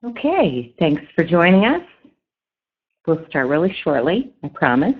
Okay, thanks for joining us. We'll start really shortly, I promise.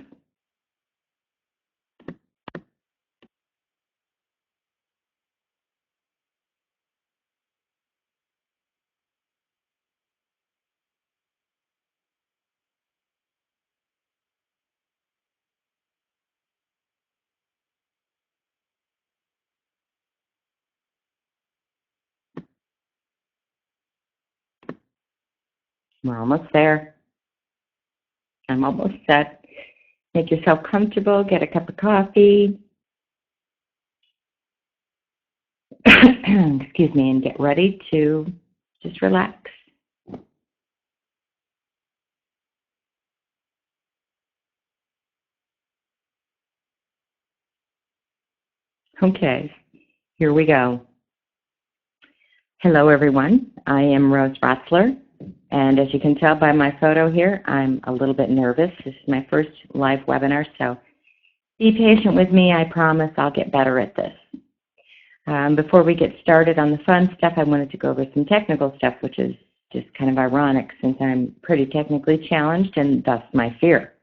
We're almost there. I'm almost set. Make yourself comfortable, get a cup of coffee. Excuse me, and get ready to just relax. Okay, here we go. Hello, everyone. I am Rose Rotzler, and as you can tell by my photo here, I'm a little bit nervous. This is my first live webinar, so be patient with me. I promise I'll get better at this. Before we get started on the fun stuff, I wanted to go over some technical stuff, which is just kind of ironic since I'm pretty technically challenged and thus my fear.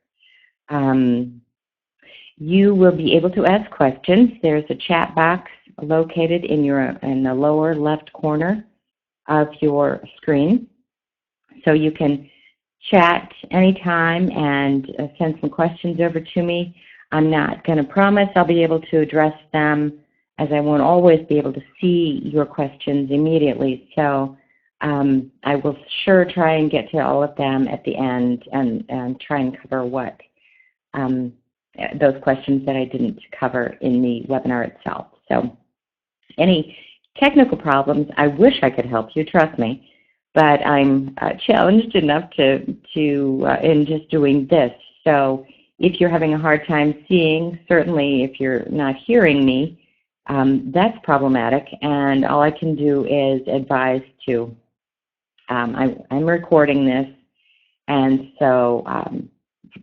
You will be able to ask questions. There's a chat box located in the lower left corner of your screen. So you can chat anytime and send some questions over to me. I'm not going to promise I'll be able to address them, as I won't always be able to see your questions immediately. So I will sure try and get to all of them at the end and try and cover what those questions that I didn't cover in the webinar itself. So any technical problems, I wish I could help you, trust me, but I'm challenged enough in just doing this. So if you're having a hard time seeing, certainly if you're not hearing me, that's problematic, and all I can do is advise to, I'm recording this, and so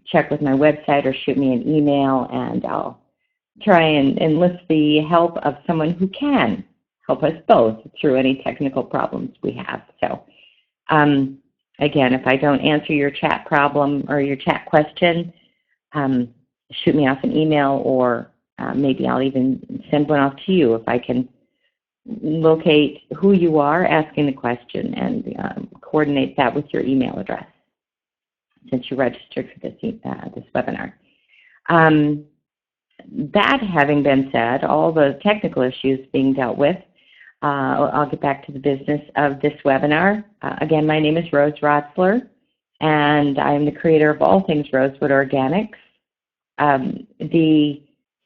check with my website or shoot me an email, and I'll try and enlist the help of someone who can help us both through any technical problems we have. So again, if I don't answer your chat problem or your chat question, shoot me off an email, or maybe I'll even send one off to you if I can locate who you are asking the question and coordinate that with your email address since you registered for this webinar. That having been said, all the technical issues being dealt with, I'll get back to the business of this webinar. Again, my name is Rose Rotzler, and I'm the creator of all things Rosewood Organics. The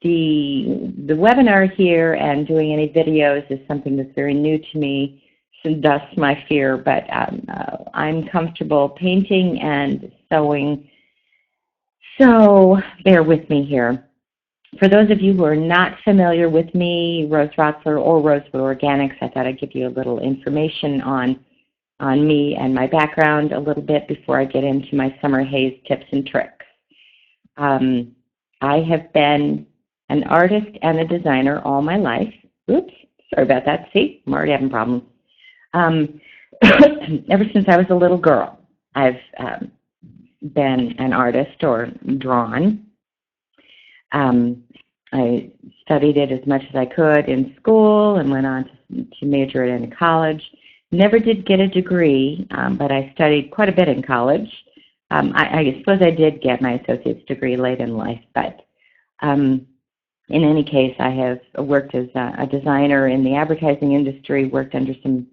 webinar here and doing any videos is something that's very new to me, so thus my fear, but I'm comfortable painting and sewing, so bear with me here. For those of you who are not familiar with me, Rose Rotzler or Rosewood Organics, I thought I'd give you a little information on me and my background a little bit before I get into my summer haze tips and tricks. I have been an artist and a designer all my life. Oops, sorry about that. See, I'm already having problems. Ever since I was a little girl, I've been an artist or drawn. I studied it as much as I could in school and went on to major it in college. Never did get a degree, but I studied quite a bit in college. I suppose I did get my associate's degree late in life, but in any case, I have worked as a designer in the advertising industry, worked under some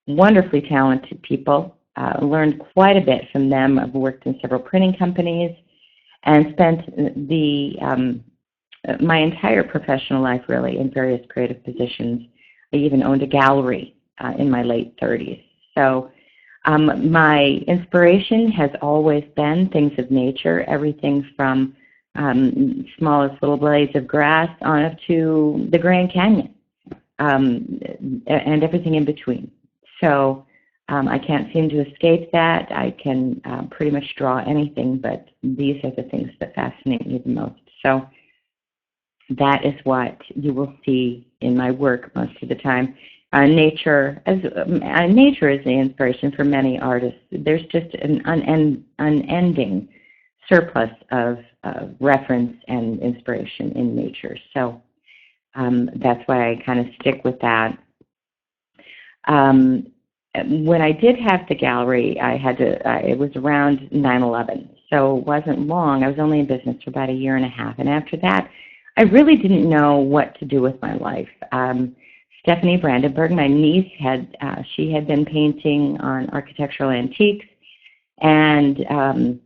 wonderfully talented people, learned quite a bit from them. I've worked in several printing companies and spent my entire professional life really in various creative positions. I even owned a gallery in my late 30s. So my inspiration has always been things of nature, everything from smallest little blades of grass on up to the Grand Canyon, and everything in between. So I can't seem to escape that. I can pretty much draw anything, but these are the things that fascinate me the most. So that is what you will see in my work most of the time. nature is the inspiration for many artists. There's just an unending surplus of reference and inspiration in nature. So that's why I kind of stick with that. When I did have the gallery, it was around 9/11, so it wasn't long. I was only in business for about a year and a half, and after that, I really didn't know what to do with my life. Stephanie Brandenburg, my niece, she had been painting on architectural antiques, and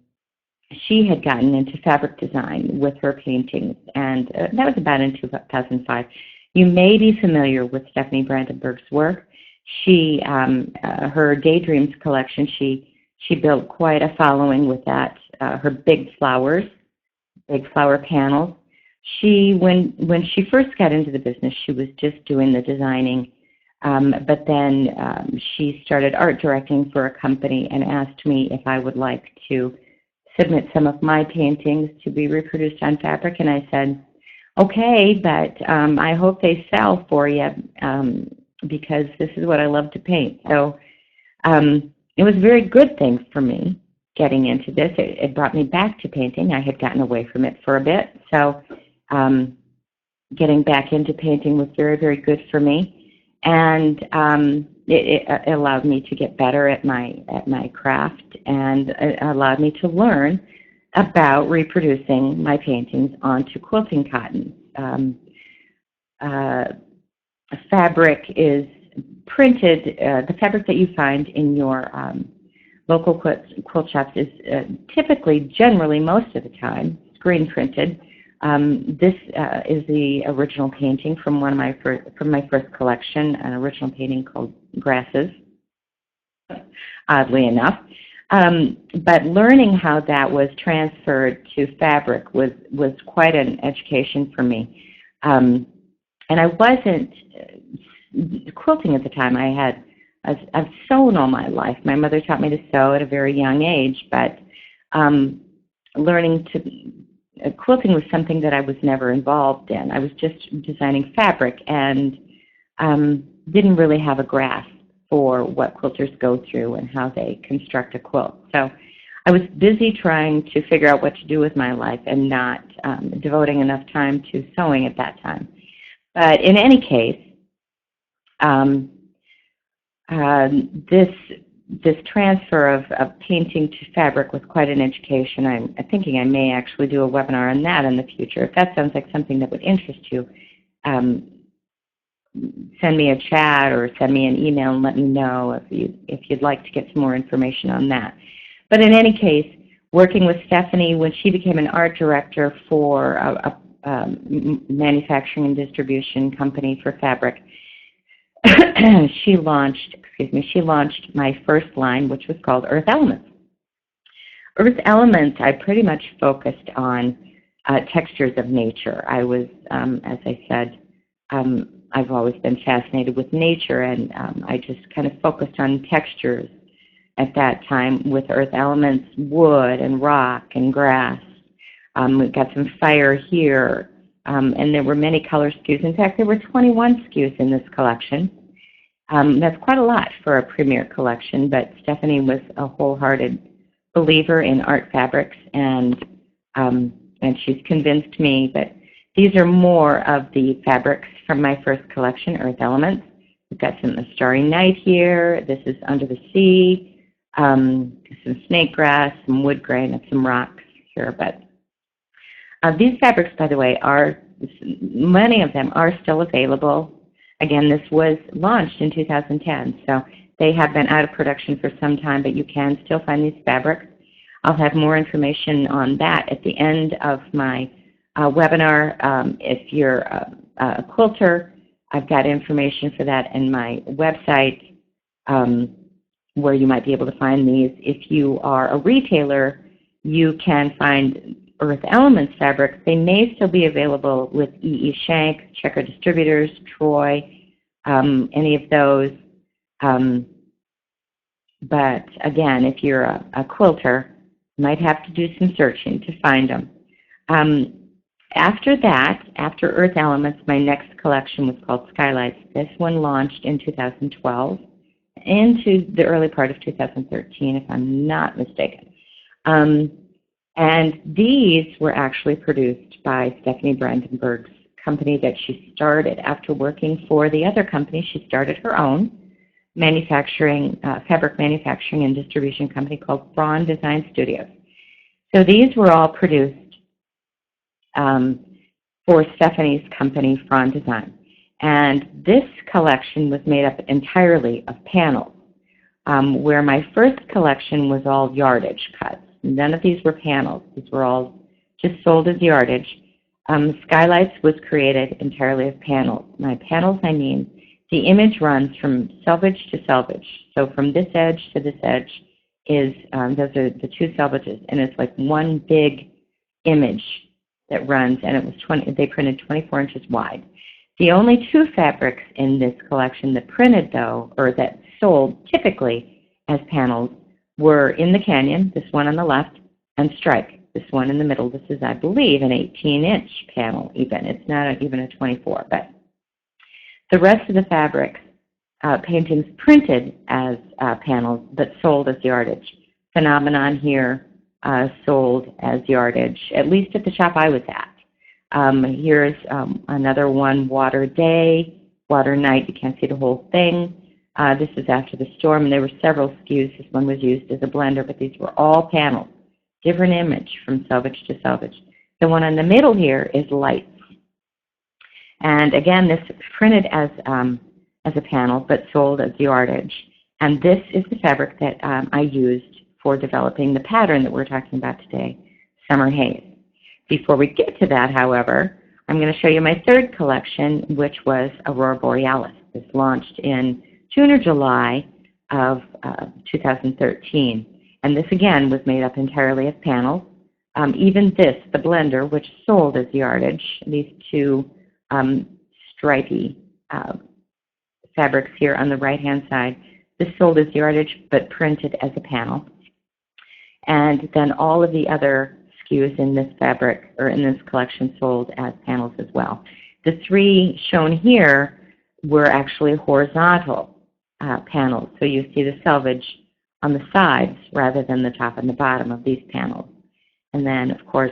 she had gotten into fabric design with her paintings, and that was about in 2005. You may be familiar with Stephanie Brandenburg's work. She, her Daydreams collection, she built quite a following with that. Her big flower panels. When she first got into the business, she was just doing the designing, but then she started art directing for a company and asked me if I would like to submit some of my paintings to be reproduced on fabric, and I said, okay, but I hope they sell for you, because this is what I love to paint. So it was a very good thing for me getting into this. It brought me back to painting. I had gotten away from it for a bit, so getting back into painting was very, very good for me, and it allowed me to get better at my craft, and it allowed me to learn about reproducing my paintings onto quilting cotton. Fabric is printed. The fabric that you find in your local quilt shops is generally, most of the time, screen printed. This is the original painting from my first collection, an original painting called Grasses, oddly enough. But learning how that was transferred to fabric was quite an education for me. And I wasn't quilting at the time. I've sewn all my life. My mother taught me to sew at a very young age, but quilting was something that I was never involved in. I was just designing fabric and didn't really have a grasp for what quilters go through and how they construct a quilt. So I was busy trying to figure out what to do with my life and not devoting enough time to sewing at that time. But in any case, this transfer of painting to fabric was quite an education. I'm thinking I may actually do a webinar on that in the future. If that sounds like something that would interest you, send me a chat or send me an email and let me know if you'd like to get some more information on that. But in any case, working with Stephanie, when she became an art director for a manufacturing and distribution company for fabric, she launched my first line, which was called Earth Elements. Earth Elements, I pretty much focused on textures of nature. I was, as I said, I've always been fascinated with nature, and I just kind of focused on textures at that time with Earth Elements, wood and rock and grass. We've got some fire here, and there were many color SKUs. In fact, there were 21 SKUs in this collection. That's quite a lot for a premier collection, but Stephanie was a wholehearted believer in art fabrics, and she's convinced me that these are more of the fabrics from my first collection, Earth Elements. We've got some Starry Night here. This is Under the Sea, some snake grass, some wood grain, and some rocks here. But these fabrics, by the way, many of them are still available. Again, this was launched in 2010, so they have been out of production for some time, but you can still find these fabrics. I'll have more information on that at the end of my webinar. If you're a quilter, I've got information for that in my website where you might be able to find these. If you are a retailer, you can find Earth Elements fabrics. They may still be available with E.E. Shank, Checker Distributors, Troy, any of those. But again, if you're a quilter, you might have to do some searching to find them. After that, after Earth Elements, my next collection was called Skylights. This one launched in 2012 into the early part of 2013, if I'm not mistaken. And these were actually produced by Stephanie Brandenburg's company that she started. After working for the other company, she started her own manufacturing, fabric manufacturing and distribution company called Braun Design Studios. So these were all produced for Stephanie's company, Braun Design. And this collection was made up entirely of panels, where my first collection was all yardage cuts. None of these were panels. These were all just sold as yardage. Skylights was created entirely of panels. By panels, I mean the image runs from selvage to selvage. So from this edge to this edge is, those are the two selvages, and it's like one big image that runs, and it was they printed 24 inches wide. The only two fabrics in this collection that printed, though, or that sold typically as panels, were In the Canyon, this one on the left, and Strike, this one in the middle. This is, I believe, an 18-inch panel even. It's not even a 24, but the rest of the fabrics, paintings printed as panels, but sold as yardage. Phenomenon here sold as yardage, at least at the shop I was at. Here's another one, Water Day, Water Night. You can't see the whole thing. This is after the storm, and there were several SKUs. This one was used as a blender, but these were all panels. Different image from selvage to selvage. The one in the middle here is Lights. And again, this is printed as a panel, but sold as yardage. And this is the fabric that I used for developing the pattern that we're talking about today, Summer Haze. Before we get to that, however, I'm going to show you my third collection, which was Aurora Borealis. This launched in June or July of 2013. And this, again, was made up entirely of panels. Even this, the blender, which sold as yardage, these two stripy fabrics here on the right-hand side, this sold as yardage but printed as a panel. And then all of the other SKUs in this fabric, or in this collection, sold as panels as well. The three shown here were actually horizontal panels. So you see the selvage on the sides rather than the top and the bottom of these panels. And then, of course,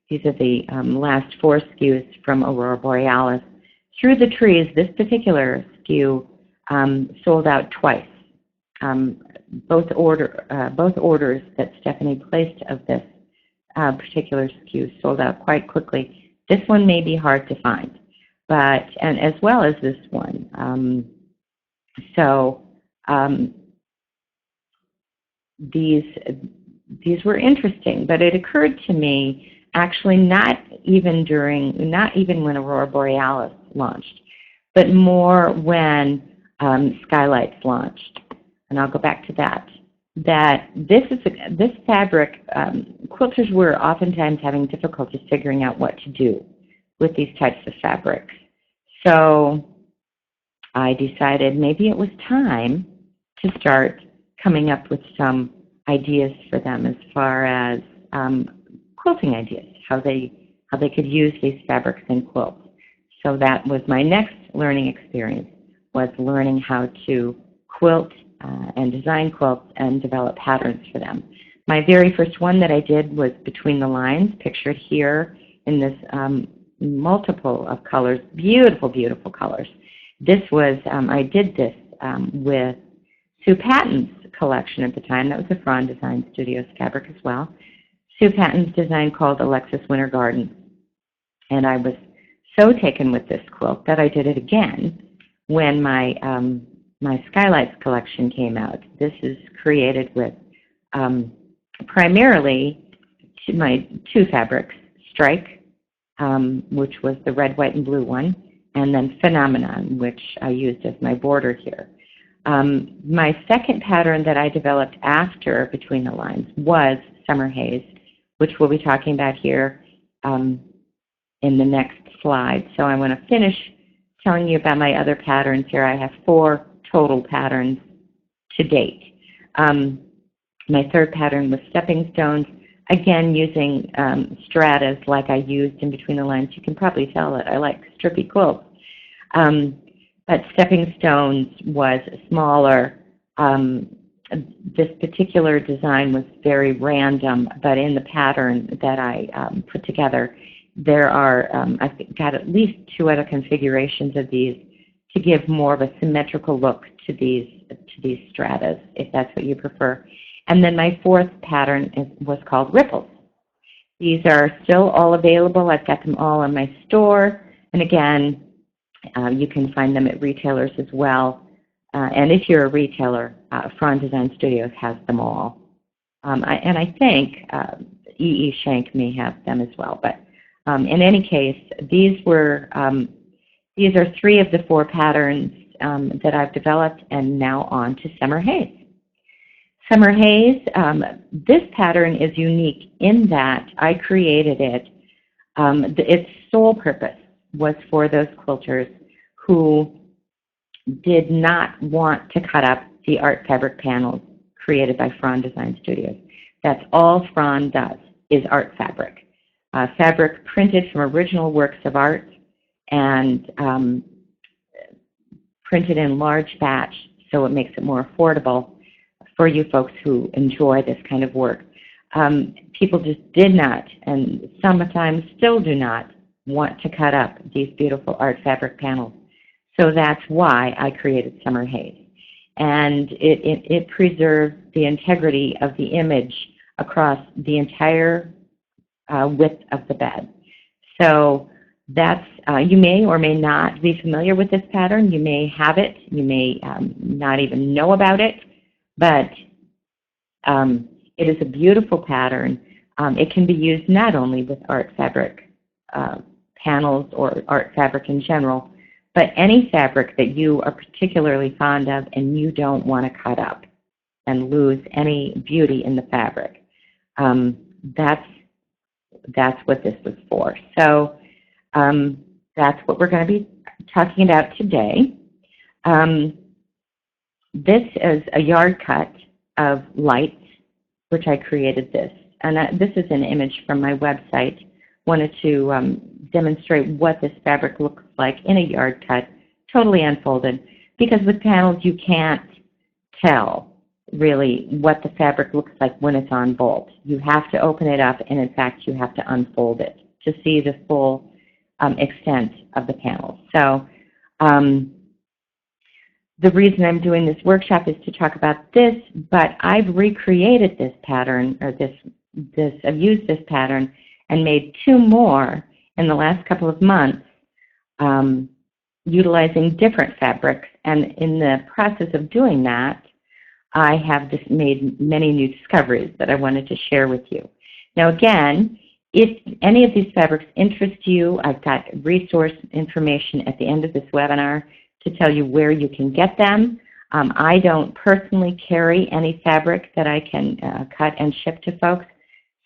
these are the last four SKUs from Aurora Borealis. Through the Trees, this particular SKU sold out twice. Both orders that Stephanie placed of this particular SKU sold out quite quickly. This one may be hard to find, and as well as this one. These were interesting, but it occurred to me actually not even when Aurora Borealis launched, but more when Skylights launched. And I'll go back to that. That this fabric, quilters were oftentimes having difficulty figuring out what to do with these types of fabrics. So I decided maybe it was time to start coming up with some ideas for them as far as quilting ideas, how they could use these fabrics in quilts. So that was my next learning experience, was learning how to quilt and design quilts and develop patterns for them. My very first one that I did was Between the Lines, pictured here in this multiple of colors, beautiful, beautiful colors. This was, I did this with Sue Patton's collection at the time. That was a Braun Design Studios fabric as well. Sue Patton's design called Alexis Winter Garden. And I was so taken with this quilt that I did it again when my Skylights collection came out. This is created with primarily my two fabrics, Strike, which was the red, white, and blue one, and then Phenomenon, which I used as my border here. My second pattern that I developed after Between the Lines was Summer Haze, which we'll be talking about here in the next slide. So I want to finish telling you about my other patterns here. I have 4 total patterns to date. My third pattern was Stepping Stones. again, using stratas like I used in between the lines. You can probably tell that I like strippy quilts. But Stepping Stones was smaller. This particular design was very random, but in the pattern that I put together, there are, I've got at least 2 other configurations of these to give more of a symmetrical look to these stratas, if that's what you prefer. And then my 4th pattern was called Ripples. These are still all available. I've got them all in my store. And again, you can find them at retailers as well. And if you're a retailer, Frond Design Studios has them all. And I think E.E. Shank may have them as well. But in any case, these are 3 of the 4 patterns that I've developed, and now on to Summer Haze. Summer Haze, this pattern is unique in that I created it. Its sole purpose was for those quilters who did not want to cut up the art fabric panels created by Frond Design Studios. That's all Frond does, is art fabric. Fabric printed from original works of art and printed in large batch, so it makes it more affordable for you folks who enjoy this kind of work. People just did not, and sometimes still do not, want to cut up these beautiful art fabric panels. So that's why I created Summer Haze. And it preserves the integrity of the image across the entire width of the bed. So that's, you may or may not be familiar with this pattern. You may have it. You may not even know about it. But it is a beautiful pattern. It can be used not only with art fabric panels or art fabric in general, but any fabric that you are particularly fond of and you don't want to cut up and lose any beauty in the fabric. That's what this was for. So that's what we're going to be talking about today. This is a yard cut of lights, which I created this. And this is an image from my website. Wanted to demonstrate what this fabric looks like in a yard cut, totally unfolded, because with panels you can't tell really what the fabric looks like when it's on bolt. You have to open it up, and in fact you have to unfold it to see the full extent of the panels. So the reason I'm doing this workshop is to talk about this, but I've recreated this pattern, or I've used this pattern and made 2 more in the last couple of months utilizing different fabrics. And in the process of doing that, I have just made many new discoveries that I wanted to share with you. Now again, if any of these fabrics interest you, I've got resource information at the end of this webinar to tell you where you can get them. I don't personally carry any fabric that I can cut and ship to folks,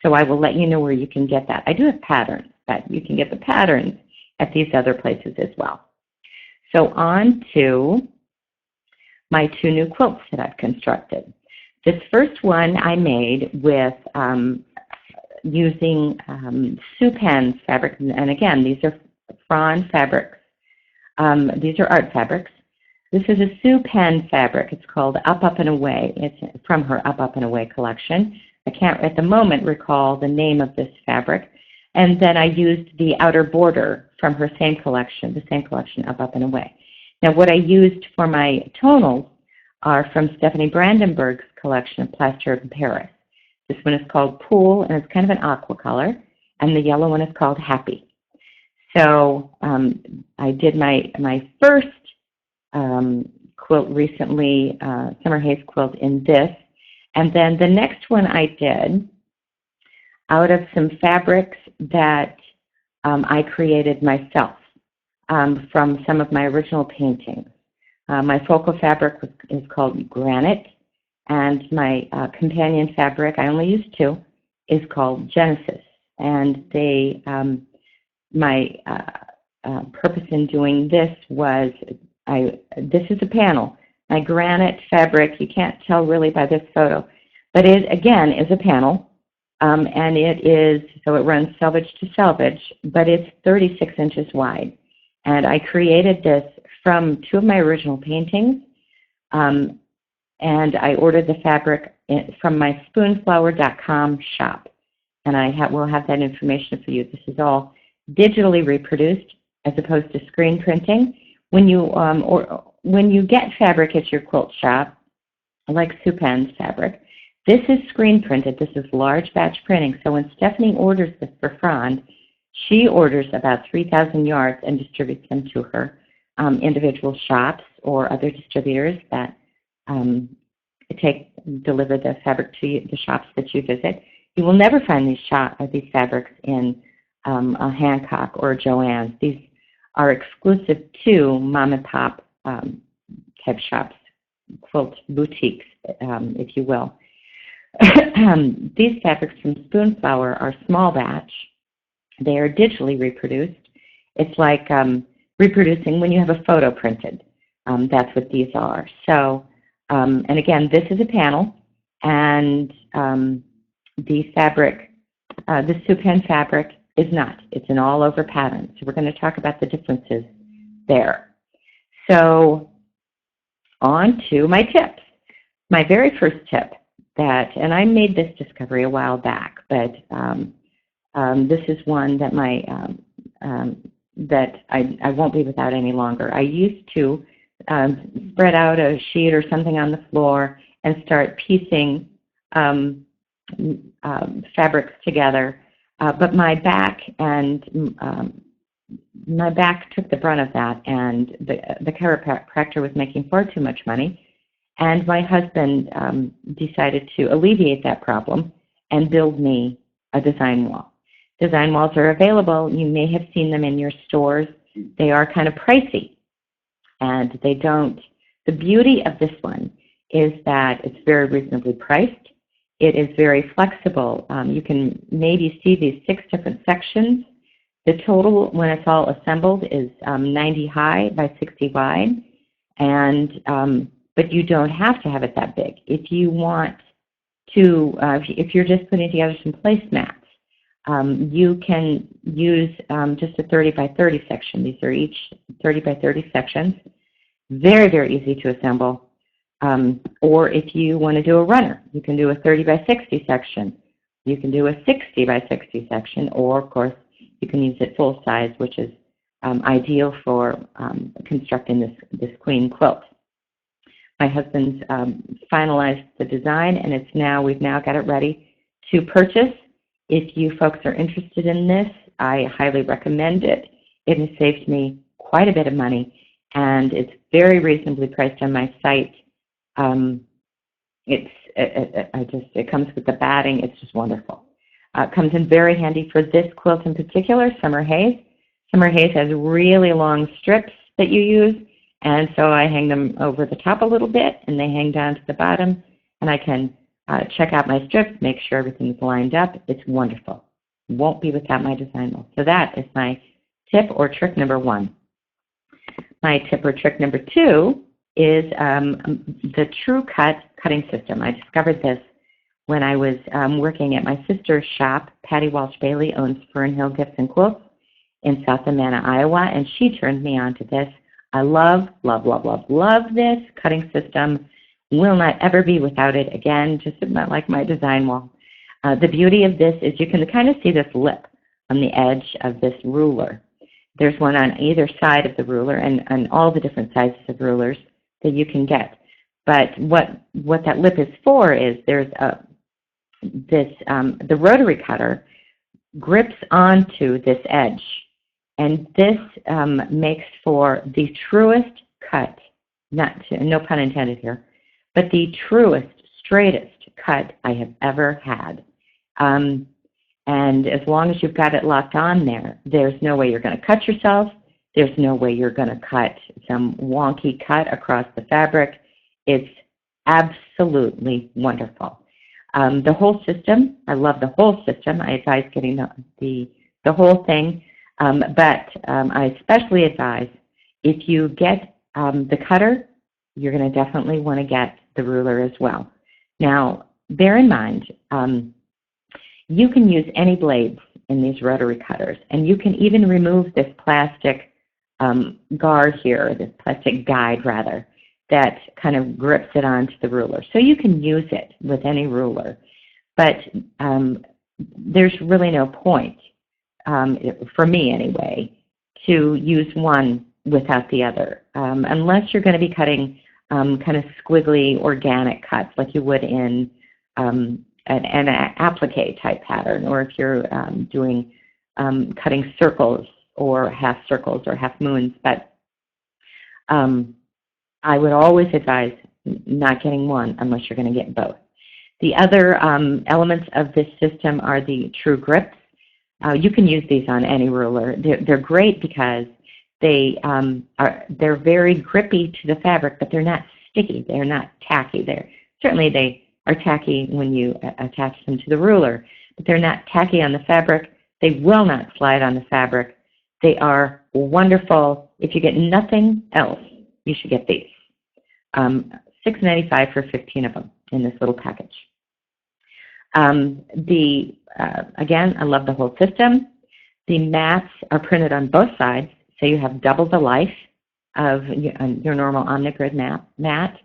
so I will let you know where you can get that. I do have patterns, but you can get the patterns at these other places as well. So on to my 2 new quilts that I've constructed. This first one I made with using Supan fabric, and again, these are Frond fabrics. These are art fabrics. This is a Supan fabric. It's called Up, Up, and Away. It's from her Up, Up, and Away collection. I can't at the moment recall the name of this fabric. And then I used the outer border from her same collection, the same collection, Up, Up, and Away. Now what I used for my tonals are from Stephanie Brandenburg's collection of Plaster in Paris. This one is called Pool, and it's kind of an aqua color, and the yellow one is called Happy. So I did my first quilt recently, Summer Haze quilt, in this. And then the next one I did out of some fabrics that I created myself from some of my original paintings. My focal fabric is called Granite, and my companion fabric, I only used 2, is called Genesis. And they, my purpose in doing this was, this is a panel. My granite fabric, you can't tell really by this photo, but it, again, is a panel. And it is, so it runs selvage to selvage, but it's 36 inches wide. And I created this from two of my original paintings, and I ordered the fabric from my spoonflower.com shop. And we'll have that information for you. This is all digitally reproduced as opposed to screen printing. When you get fabric at your quilt shop, like Supan's fabric, this is screen printed. This is large batch printing. So when Stephanie orders this for Frond, she orders about 3,000 yards and distributes them to her individual shops or other distributors that deliver the fabric to you, the shops that you visit. You will never find these fabrics in a Hancock or a Joann's. These are exclusive to mom and pop type shops, quilt boutiques, if you will. These fabrics from Spoonflower are small batch. They are digitally reproduced. It's like reproducing when you have a photo printed. That's what these are. So, and again, this is a panel, and the fabric, the Supan fabric is not. It's an all-over pattern. So we're going to talk about the differences there. So on to my tips. My very first tip and I made this discovery a while back, but this is one that that I won't be without any longer. I used to spread out a sheet or something on the floor and start piecing fabrics together, but my back took the brunt of that, and the chiropractor was making far too much money. And my husband decided to alleviate that problem and build me a design wall. Design walls are available. You may have seen them in your stores. They are kind of pricey, and the beauty of this one is that it's very reasonably priced. It is very flexible. You can maybe see these 6 different sections. The total, when it's all assembled, is 90 high by 60 wide, and but you don't have to have it that big. If you want to, if you're just putting together some placemats, you can use just a 30 by 30 section. These are each 30 by 30 sections. Very, very easy to assemble. Or if you want to do a runner, you can do a 30 by 60 section. You can do a 60 by 60 section, or of course, you can use it full size, which is ideal for constructing this queen quilt. My husband's finalized the design, and we've now got it ready to purchase. If you folks are interested in this, I highly recommend it. It has saved me quite a bit of money, and it's very reasonably priced on my site. It comes with the batting. It's just wonderful. It comes in very handy for this quilt in particular, Summer Haze. Summer Haze has really long strips that you use, and so I hang them over the top a little bit, and they hang down to the bottom, and I can check out my strips, make sure everything's lined up. It's wonderful. Won't be without my design wall. So that is my tip or trick number 1. My tip or trick number 2 is the True Cut cutting system. I discovered this when I was working at my sister's shop. Patty Walsh Bailey owns Fern Hill Gifts and Quilts in South Amana, Iowa, and she turned me on to this. I love, love, love, love, love this cutting system. Will not ever be without it again, just about like my design wall. The beauty of this is you can kind of see this lip on the edge of this ruler. There's one on either side of the ruler, and all the different sizes of rulers that you can get. But what that lip is for is there's the rotary cutter grips onto this edge, and this makes for the truest cut, no pun intended here, but the truest, straightest cut I have ever had. And as long as you've got it locked on there, there's no way you're going to cut yourself. There's no way you're going to cut some wonky cut across the fabric. It's absolutely wonderful. The whole system, I love the whole system. I advise getting the whole thing, but I especially advise if you get the cutter, you're going to definitely want to get the ruler as well. Now, bear in mind, You can use any blades in these rotary cutters, and you can even remove this plastic guard here, this plastic guide rather, that kind of grips it onto the ruler. So you can use it with any ruler, but there's really no point, for me anyway, to use one without the other, unless you're going to be cutting kind of squiggly organic cuts like you would in an applique type pattern, or if you're doing cutting circles or half moons. But I would always advise not getting one unless you're going to get both. The other elements of this system are the true grips. You can use these on any ruler. They're great because they're very grippy to the fabric, but they're not sticky. They're not tacky. Certainly they are tacky when you attach them to the ruler, but they're not tacky on the fabric. They will not slide on the fabric. They are wonderful. If you get nothing else, you should get these. $6.95 for 15 of them in this little package. Again, I love the whole system. The mats are printed on both sides, so you have double the life of your normal Omnigrid mat.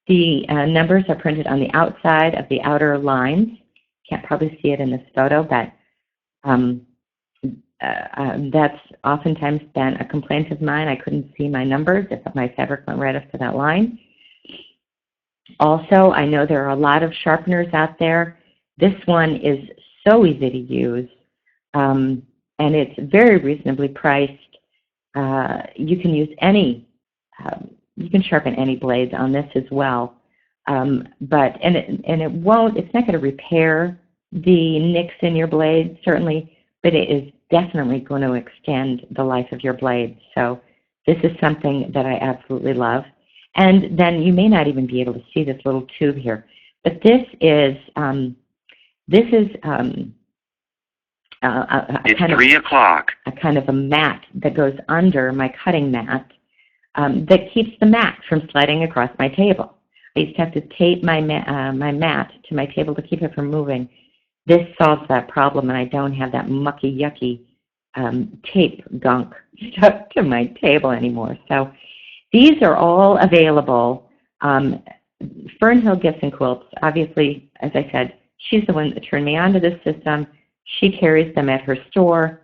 The numbers are printed on the outside of the outer lines. Can't probably see it in this photo, but that's oftentimes been a complaint of mine. I couldn't see my numbers if my fabric went right up to that line. Also, I know there are a lot of sharpeners out there. This one is so easy to use, and it's very reasonably priced. You can use you can sharpen any blades on this as well, but it's not going to repair the nicks in your blades, certainly, but it is definitely going to extend the life of your blades. So this is something that I absolutely love. And then you may not even be able to see this little tube here, but this is it's 3 o'clock. A kind of a mat that goes under my cutting mat that keeps the mat from sliding across my table. I used to have to tape my mat to my table to keep it from moving. This solves that problem, and I don't have that mucky, yucky tape gunk stuck to my table anymore. So these are all available. Fernhill Gifts and Quilts, obviously, as I said, she's the one that turned me on to this system. She carries them at her store,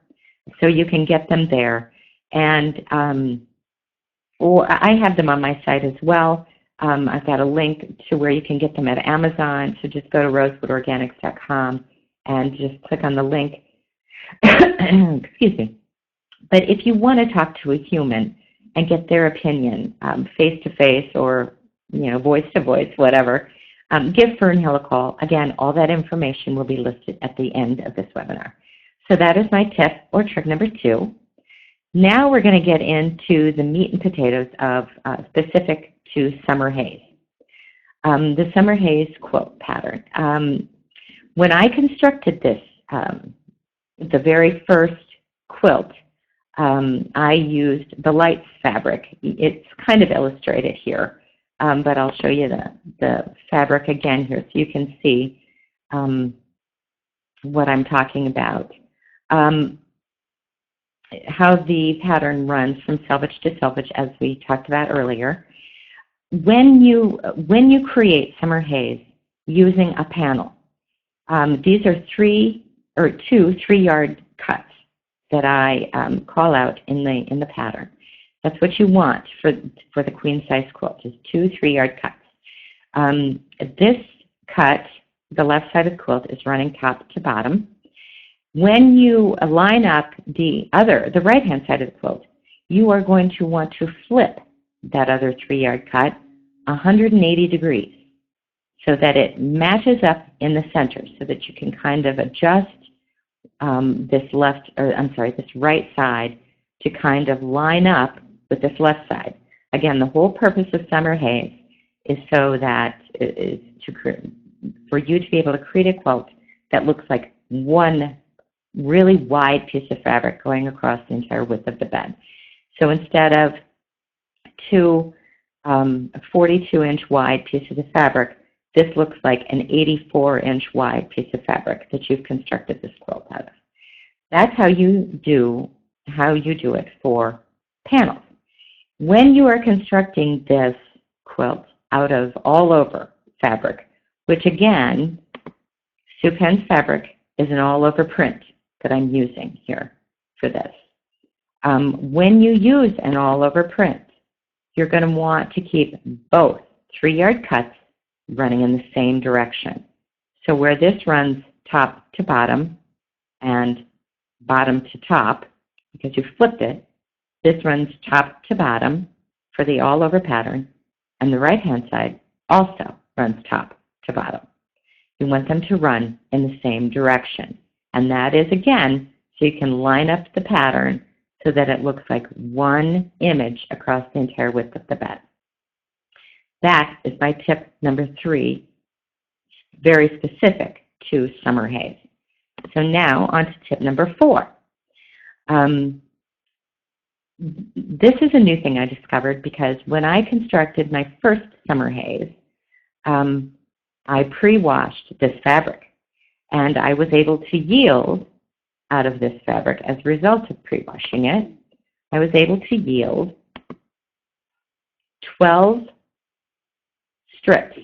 so you can get them there. And I have them on my site as well. I've got a link to where you can get them at Amazon, so just go to rosewoodorganics.com and just click on the link. Excuse me. But if you want to talk to a human and get their opinion, face-to-face or voice-to-voice, whatever, give Fernhill a call. Again, all that information will be listed at the end of this webinar. So that is my tip or trick number 2. Now we're going to get into the meat and potatoes of specific to Summer Haze. The Summer Haze quilt pattern. When I constructed this, the very first quilt, I used the lights fabric. It's kind of illustrated here. But I'll show you the fabric again here so you can see what I'm talking about. How the pattern runs from selvage to selvage, as we talked about earlier. When you create Summer Haze using a panel, these are 2 3-yard cuts that I call out in the pattern. That's what you want for the queen size quilt, is 2 3-yard cuts. This cut, the left side of the quilt, is running top to bottom. When you line up the right hand side of the quilt, you are going to want to flip that other 3-yard cut 180 degrees so that it matches up in the center, so that you can kind of adjust this right side to kind of line up with this left side. Again, the whole purpose of Summer Haze is so that for you to be able to create a quilt that looks like one really wide piece of fabric going across the entire width of the bed. So instead of 2 42-inch wide pieces of fabric, this looks like an 84-inch wide piece of fabric that you've constructed this quilt out of. That's how you do it for panels. When you are constructing this quilt out of all over fabric, which again, Sue Penn's fabric is an all over print that I'm using here for this. When you use an all over print, you're going to want to keep both 3-yard cuts running in the same direction. So where this runs top to bottom and bottom to top, because you flipped it, this runs top to bottom for the all over pattern, and the right-hand side also runs top to bottom. You want them to run in the same direction. And that is, again, so you can line up the pattern so that it looks like one image across the entire width of the bed. That is my tip number 3, very specific to summer haze. So now on to tip number 4. This is a new thing I discovered because when I constructed my first summer haze, I pre-washed this fabric, and I was able to yield out of this fabric as a result of pre-washing it. I was able to yield 12 strips,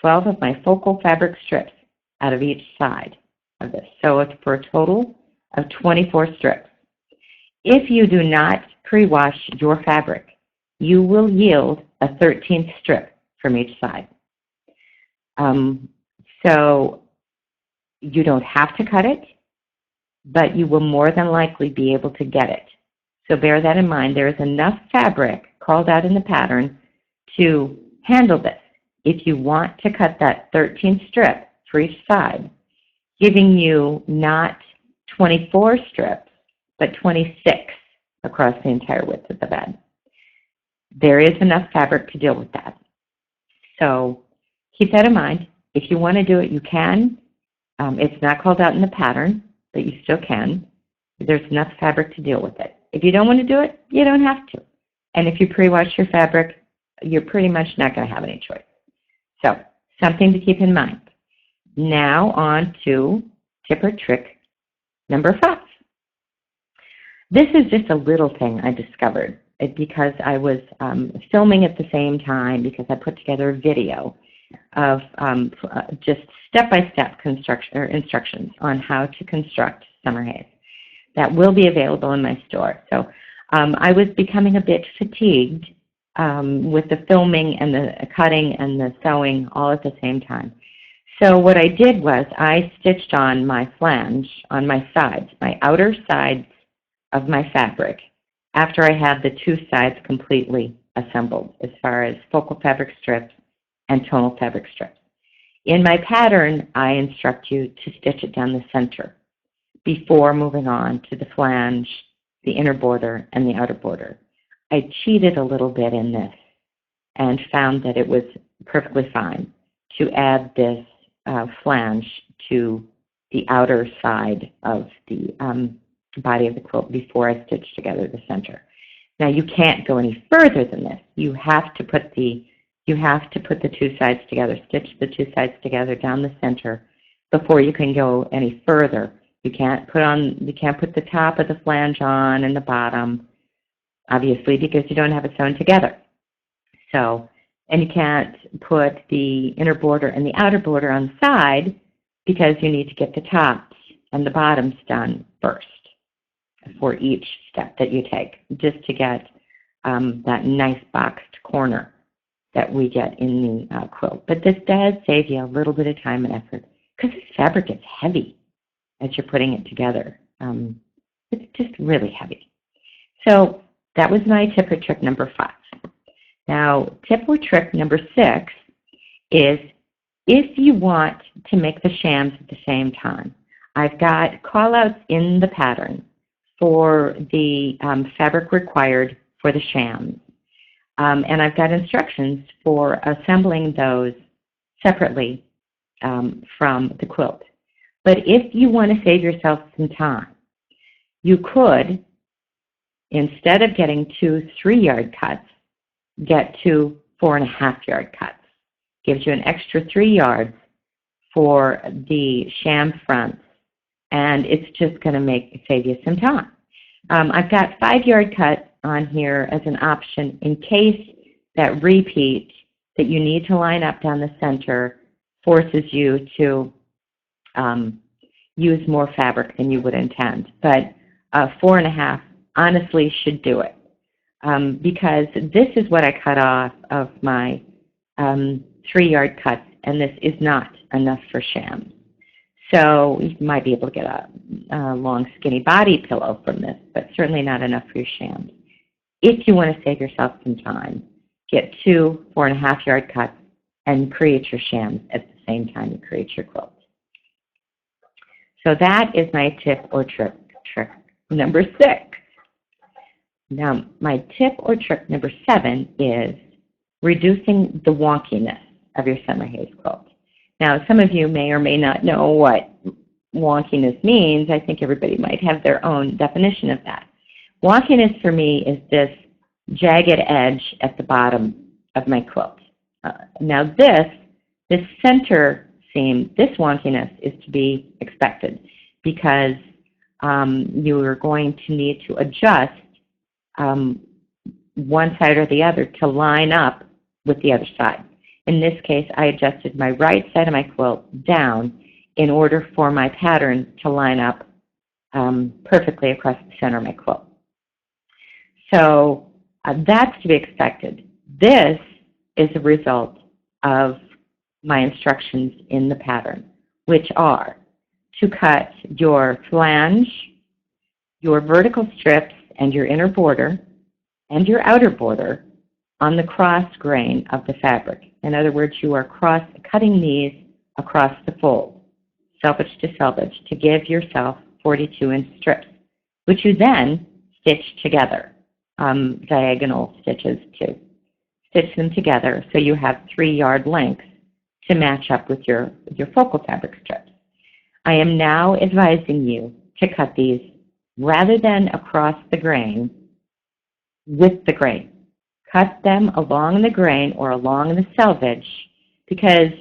12 of my focal fabric strips out of each side of this. So it's for a total of 24 strips. If you do not pre-wash your fabric, you will yield a 13th strip from each side. So you don't have to cut it, but you will more than likely be able to get it. So bear that in mind. There is enough fabric called out in the pattern to handle this. If you want to cut that 13th strip for each side, giving you not 24 strips, but 26 across the entire width of the bed. There is enough fabric to deal with that. So keep that in mind. If you want to do it, you can. It's not called out in the pattern, but you still can. There's enough fabric to deal with it. If you don't want to do it, you don't have to. And if you pre-wash your fabric, you're pretty much not going to have any choice. So something to keep in mind. Now on to tip or trick number 5. This is just a little thing I discovered because I was filming at the same time because I put together a video of just step-by-step instructions on how to construct summer haze. That will be available in my store. So I was becoming a bit fatigued with the filming and the cutting and the sewing all at the same time. So what I did was I stitched on my flange on my sides, my outer sides of my fabric, after I had the 2 sides completely assembled as far as focal fabric strips and tonal fabric strips. In my pattern, I instruct you to stitch it down the center before moving on to the flange, the inner border, and the outer border. I cheated a little bit in this and found that it was perfectly fine to add this flange to the outer side of the body of the quilt before I stitch together the center. Now you can't go any further than this. You have to put the 2 sides together, stitch the 2 sides together down the center before you can go any further. You can't put the top of the flange on and the bottom, obviously, because you don't have it sewn together. So, and you can't put the inner border and the outer border on the side because you need to get the tops and the bottoms done first for each step that you take, just to get that nice boxed corner that we get in the quilt. But this does save you a little bit of time and effort because this fabric is heavy as you're putting it together. It's just really heavy. So that was my tip or trick number 5. Now, tip or trick number 6 is if you want to make the shams at the same time. I've got call-outs in the pattern for the fabric required for the shams. And I've got instructions for assembling those separately from the quilt. But if you want to save yourself some time, you could, instead of getting 2 3-yard cuts, get 2 4.5-yard cuts. gives you an extra 3 yards for the sham fronts, and it's just going to save you some time. I've got 5-yard cut on here as an option in case that repeat that you need to line up down the center forces you to use more fabric than you would intend. But 4.5 honestly should do it, because this is what I cut off of my 3-yard cuts, and this is not enough for shams. So you might be able to get a long, skinny body pillow from this, but certainly not enough for your shams. If you want to save yourself some time, get 2 4.5-yard cuts and create your shams at the same time you create your quilt. So that is my tip or trick number 6. Now, my tip or trick number 7 is reducing the wonkiness of your summer haze quilt. Now, some of you may or may not know what wonkiness means. I think everybody might have their own definition of that. Wonkiness for me is this jagged edge at the bottom of my quilt. Now this center seam, this wonkiness is to be expected because you are going to need to adjust one side or the other to line up with the other side. In this case, I adjusted my right side of my quilt down in order for my pattern to line up perfectly across the center of my quilt. So that's to be expected. This is a result of my instructions in the pattern, which are to cut your flange, your vertical strips, and your inner border, and your outer border on the cross grain of the fabric. In other words, you are cutting these across the fold, selvage to selvage, to give yourself 42-inch strips, which you then stitch together, diagonal stitches to stitch them together so you have 3-yard lengths to match up with your focal fabric strips. I am now advising you to cut these rather than across the grain, with the grain. Cut them along the grain or along the selvage, because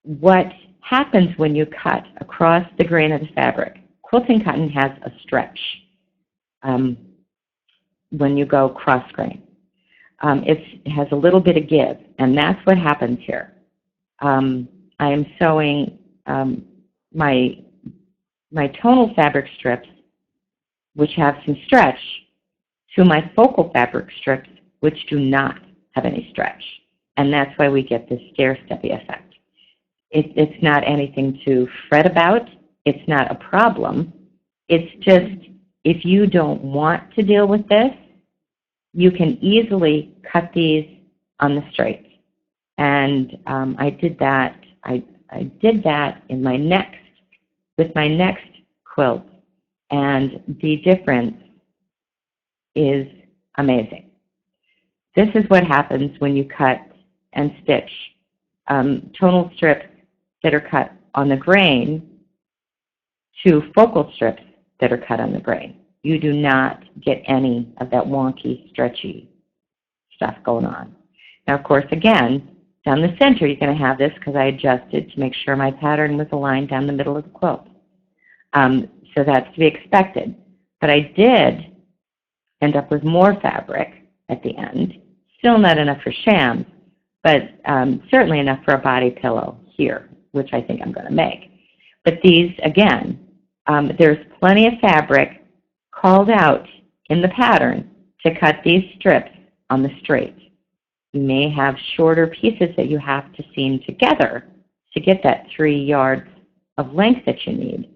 what happens when you cut across the grain of the fabric, quilting cotton has a stretch when you go cross grain. It has a little bit of give, and that's what happens here. I am sewing my tonal fabric strips, which have some stretch, to my focal fabric strips, which do not have any stretch. And that's why we get this stair-steppy effect. It's not anything to fret about. It's not a problem. It's just, if you don't want to deal with this, you can easily cut these on the straight. And I did that in with my next quilt, and the difference is amazing. This is what happens when you cut and stitch tonal strips that are cut on the grain to focal strips that are cut on the grain. You do not get any of that wonky, stretchy stuff going on. Now, of course, again, down the center, you're going to have this because I adjusted to make sure my pattern was aligned down the middle of the quilt. So that's to be expected. But I did end up with more fabric at the end. Still not enough for shams, but certainly enough for a body pillow here, which I think I'm going to make. But these, again, there's plenty of fabric called out in the pattern to cut these strips on the straight. You may have shorter pieces that you have to seam together to get that 3 yards of length that you need.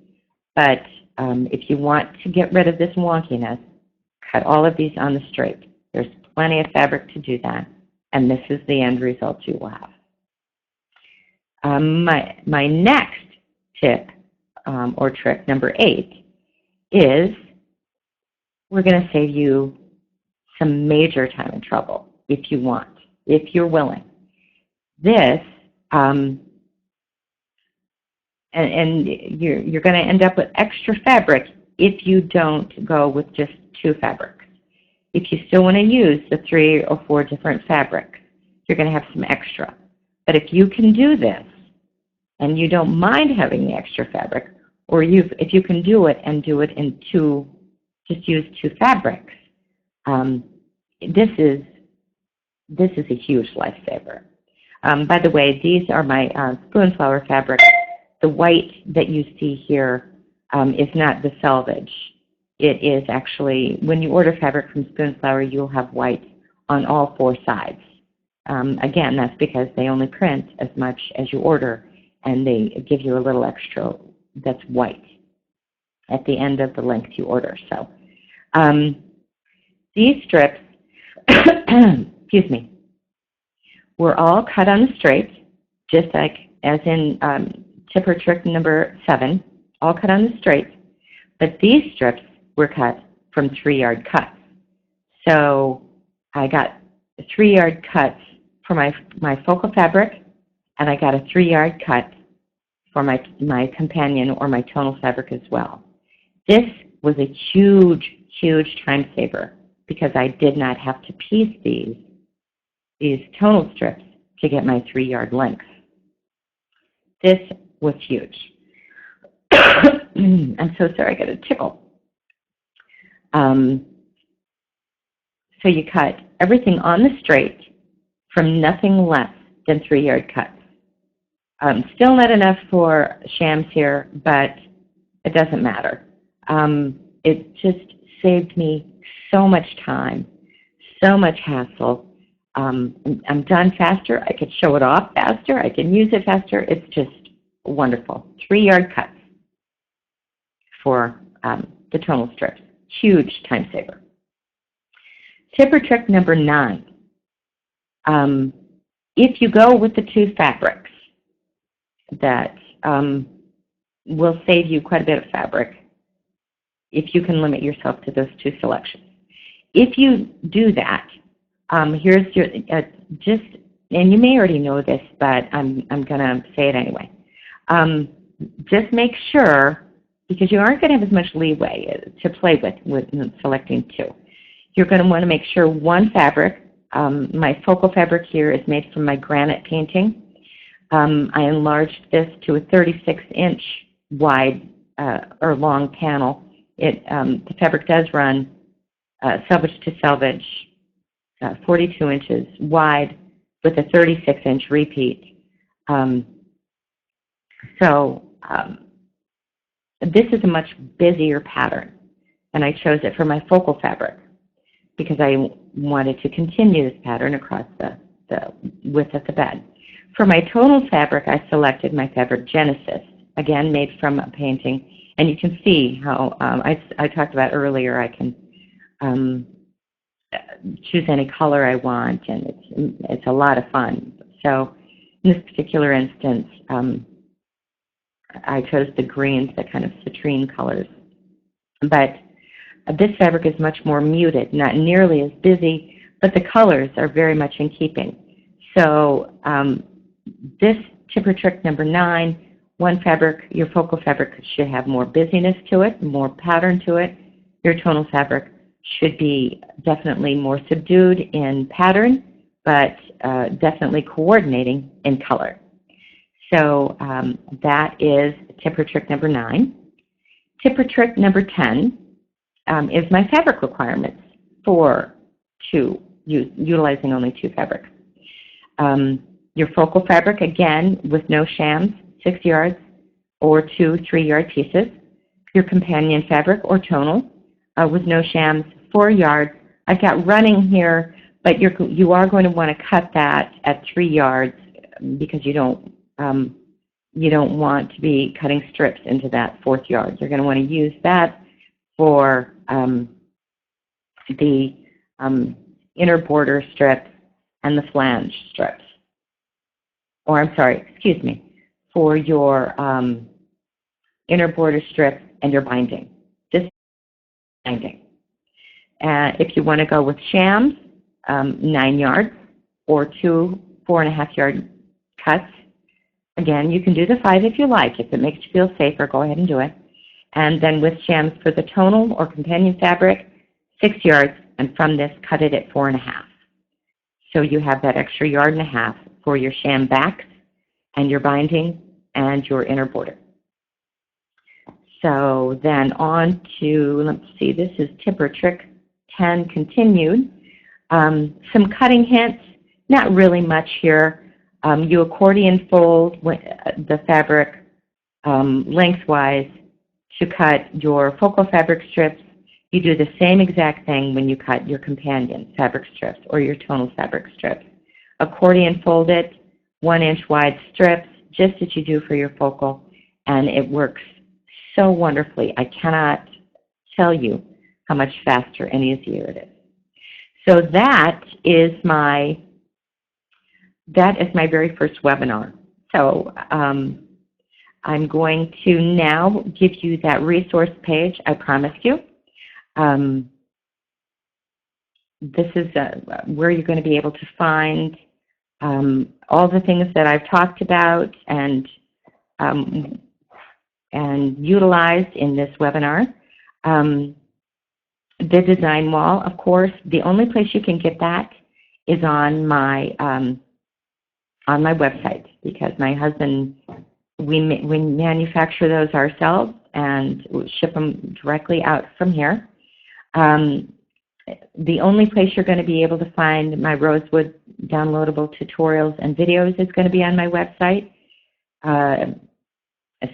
But if you want to get rid of this wonkiness, cut all of these on the straight. There's plenty of fabric to do that, and this is the end result you will have. My next tip or trick, number 8, is we're going to save you some major time and trouble if you want, if you're willing. This, and you're going to end up with extra fabric if you don't go with just 2 fabrics. If you still want to use the 3 or 4 different fabrics, you're going to have some extra. But if you can do this, and you don't mind having the extra fabric, or if you can do it and do it in just use 2 fabrics, this is a huge lifesaver. By the way, these are my spoonflower fabrics. The white that you see here is not the selvage. It is actually, when you order fabric from Spoonflower, you'll have white on all 4 sides. Again, that's because they only print as much as you order, and they give you a little extra that's white at the end of the length you order. So these strips, excuse me, were all cut on the straight, just like as in tip or trick number 7, all cut on the straight. But these strips were cut from 3-yard cuts. So I got 3-yard cuts for my focal fabric, and I got a 3-yard cut for my companion or my tonal fabric as well. This was a huge, huge time saver because I did not have to piece these tonal strips to get my 3-yard length. This was huge. I'm so sorry, I got a tickle. So you cut everything on the straight from nothing less than 3-yard cuts. Still not enough for shams here, but it doesn't matter. It just saved me so much time, so much hassle. I'm done faster. I could show it off faster. I can use it faster. It's just wonderful. 3-yard cuts for the tonal strips. Huge time saver. Tip or trick number 9. If you go with the 2 fabrics, that will save you quite a bit of fabric if you can limit yourself to those 2 selections. If you do that, here's your and you may already know this, but I'm going to say it anyway. Just make sure, because you aren't going to have as much leeway to play with selecting 2. You're going to want to make sure 1 fabric, my focal fabric here is made from my granite painting. I enlarged this to a 36-inch wide or long panel. The fabric does run selvage to selvage, 42 inches wide with a 36-inch repeat. This is a much busier pattern, and I chose it for my focal fabric because I wanted to continue this pattern across the width of the bed. For my tonal fabric, I selected my fabric Genesis, again made from a painting, and you can see how I talked about earlier. I can choose any color I want, and it's a lot of fun. So in this particular instance, I chose the greens, the kind of citrine colors. But this fabric is much more muted, not nearly as busy, but the colors are very much in keeping. So this tip or trick number 9, 1 fabric, your focal fabric should have more busyness to it, more pattern to it. Your tonal fabric should be definitely more subdued in pattern, but definitely coordinating in color. So that is tip or trick number 9. Tip or trick number 10 is my fabric requirements for utilizing only 2 fabrics. Your focal fabric, again, with no shams, 6 yards, or 2 3-yard pieces. Your companion fabric or tonal with no shams, 4 yards. I've got running here, but you are going to want to cut that at 3 yards because you don't want to be cutting strips into that 4th yard. You're going to want to use that for the inner border strips and the flange strips. Or I'm sorry, excuse me, for your inner border strip and your binding. This binding. If you want to go with shams, 9 yards or 2 4.5-yard cuts. Again, you can do the 5 if you like. If it makes you feel safer, go ahead and do it. And then with shams for the tonal or companion fabric, 6 yards, and from this, cut it at 4.5. So you have that extra 1.5 yards for your sham backs and your binding and your inner border. So then on to, let's see, this is tip or trick 10 continued. Some cutting hints, not really much here. You accordion fold the fabric lengthwise to cut your focal fabric strips. You do the same exact thing when you cut your companion fabric strips or your tonal fabric strips. Accordion fold it, 1-inch wide strips, just as you do for your focal, and it works so wonderfully. I cannot tell you how much faster and easier it is. So that is my very first webinar. So I'm going to now give you that resource page I promised you. This is where you're going to be able to find all the things that I've talked about and utilized in this webinar. The design wall, of course, the only place you can get that is on my website, because my husband, we manufacture those ourselves and ship them directly out from here. The only place you're going to be able to find my Rosewood downloadable tutorials and videos is going to be on my website.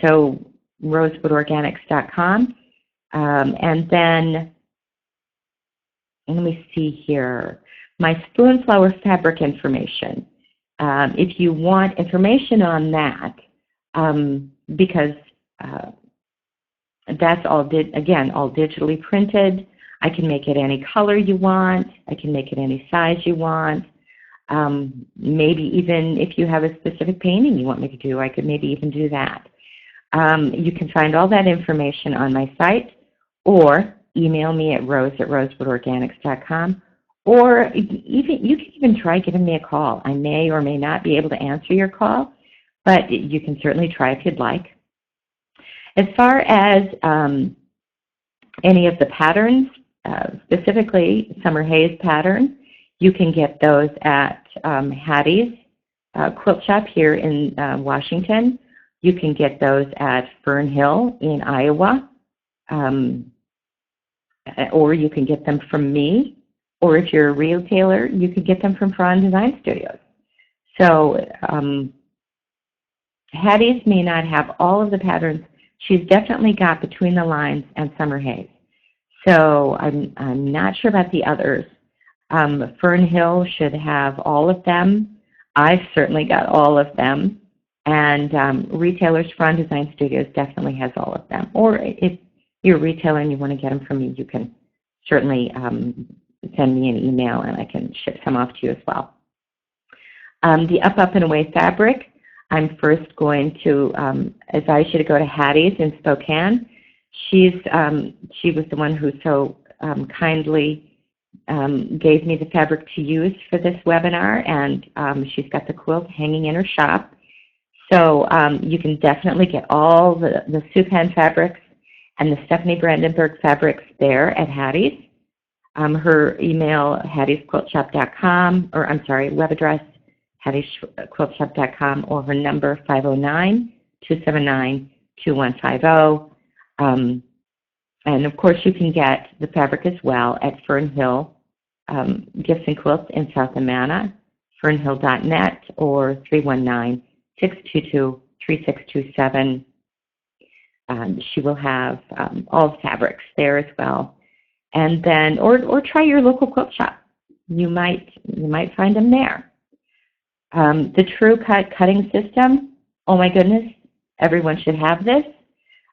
So rosewoodorganics.com. And then, let me see here, my spoonflower fabric information. If you want information on that, because that's all, all digitally printed. I can make it any color you want. I can make it any size you want. Maybe even if you have a specific painting you want me to do, I could maybe even do that. You can find all that information on my site, or email me at rose@rosewoodorganics.com, or you can even try giving me a call. I may or may not be able to answer your call, but you can certainly try if you'd like. As far as any of the patterns, specifically Summer Haze pattern, you can get those at Hattie's Quilt Shop here in Washington. You can get those at Fern Hill in Iowa, or you can get them from me, or if you're a retailer, you could get them from Fawn Design Studios. So Hattie's may not have all of the patterns. She's definitely got Between the Lines and Summer Haze. So I'm not sure about the others. Fern Hill should have all of them. I've certainly got all of them. And retailers, Fawn Design Studios definitely has all of them. Or if you're a retailer and you want to get them from me, you can certainly send me an email and I can ship some off to you as well. The Up, Up, and Away fabric, I'm first going to advise you to go to Hattie's in Spokane. She was the one who so kindly gave me the fabric to use for this webinar, and she's got the quilt hanging in her shop. So you can definitely get all the Supan fabrics and the Stephanie Brandenburg fabrics there at Hattie's. Her email, hattiesquiltshop.com, or I'm sorry, web address, hattiesquiltshop.com, or her number, 509-279-2150. And of course, you can get the fabric as well at Fern Hill Gifts and Quilts in South Amana, fernhill.net, or 319-622-3627. She will have all the fabrics there as well. And then, or try your local quilt shop. You might find them there. The True Cut cutting system, oh my goodness, everyone should have this.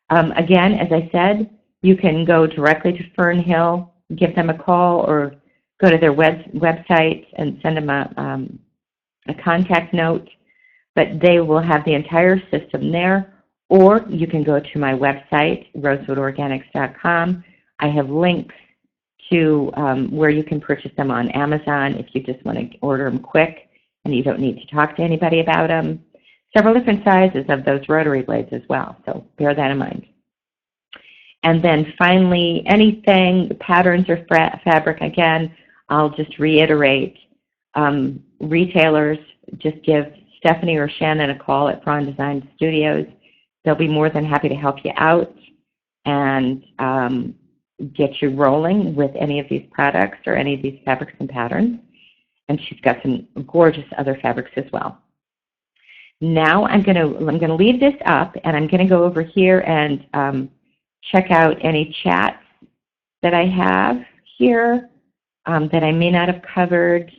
Again, as I said, you can go directly to Fern Hill, give them a call, or go to their website and send them a contact note. But they will have the entire system there. Or you can go to my website, rosewoodorganics.com. I have links to where you can purchase them on Amazon if you just want to order them quick and you don't need to talk to anybody about them. Several different sizes of those rotary blades as well, so bear that in mind. And then finally, anything, patterns or fabric, again, I'll just reiterate, retailers, just give Stephanie or Shannon a call at Prawn Design Studios. They'll be more than happy to help you out and get you rolling with any of these products or any of these fabrics and patterns. And she's got some gorgeous other fabrics as well. Now I'm gonna leave this up, and I'm gonna go over here and check out any chats that I have here that I may not have covered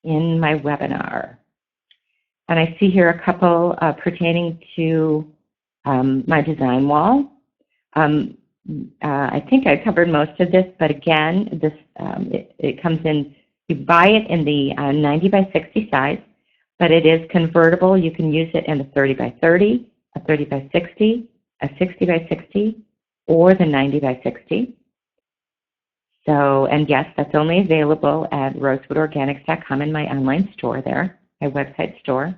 in my webinar. And I see here a couple pertaining to my design wall. I think I covered most of this, but again, this it comes in, you buy it in the 90 by 60 size, but it is convertible. You can use it in a 30 by 30, a 30 by 60, a 60 by 60, or the 90 by 60. So, and yes, that's only available at rosewoodorganics.com in my online store there, my website store.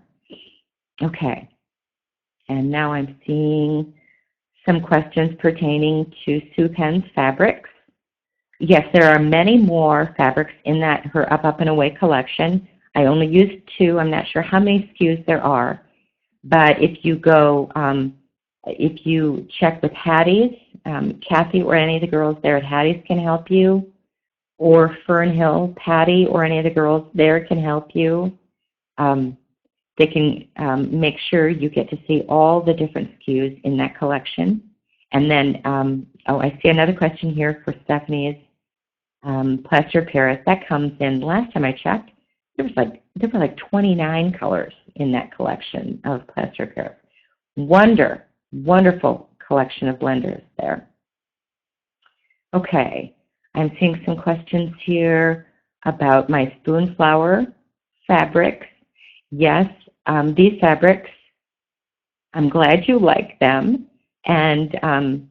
Okay, and now I'm seeing some questions pertaining to Sue Penn's fabrics. Yes, there are many more fabrics in that her Up and Away collection. I only used 2. I'm not sure how many SKUs there are, but if you go, if you check with Hattie's, Kathy or any of the girls there at Hattie's can help you, or Fern Hill, Patty or any of the girls there can help you. They can make sure you get to see all the different SKUs in that collection. And then, oh, I see another question here for Stephanie's plaster Paris. That comes in, last time I checked, there were like 29 colors in that collection of plaster Paris. Wonderful collection of blenders there. Okay, I'm seeing some questions here about my Spoonflower fabrics. Yes, these fabrics, I'm glad you like them, and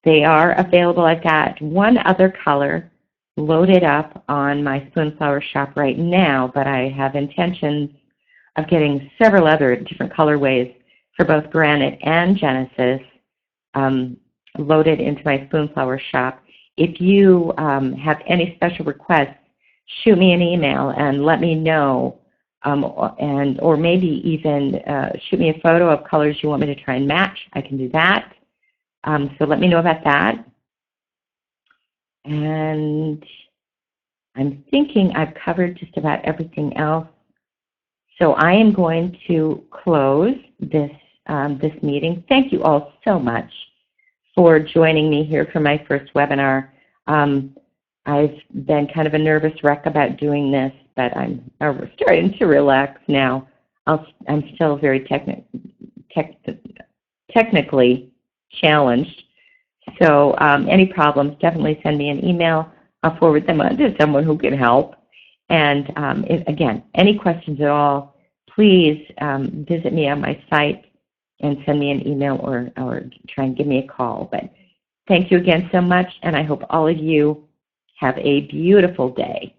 they are available. I've got one other color loaded up on my Spoonflower shop right now, but I have intentions of getting several other different colorways for both Granite and Genesis loaded into my Spoonflower shop. If you have any special requests, shoot me an email and let me know, or maybe even shoot me a photo of colors you want me to try and match. I can do that. So let me know about that. And I'm thinking I've covered just about everything else. So I am going to close this, this meeting. Thank you all so much for joining me here for my first webinar. I've been kind of a nervous wreck about doing this, but I'm starting to relax now. I'm still very technically challenged. So any problems, definitely send me an email. I'll forward them on to someone who can help. And again, any questions at all, please visit me on my site and send me an email or try and give me a call. But thank you again so much, and I hope all of you have a beautiful day.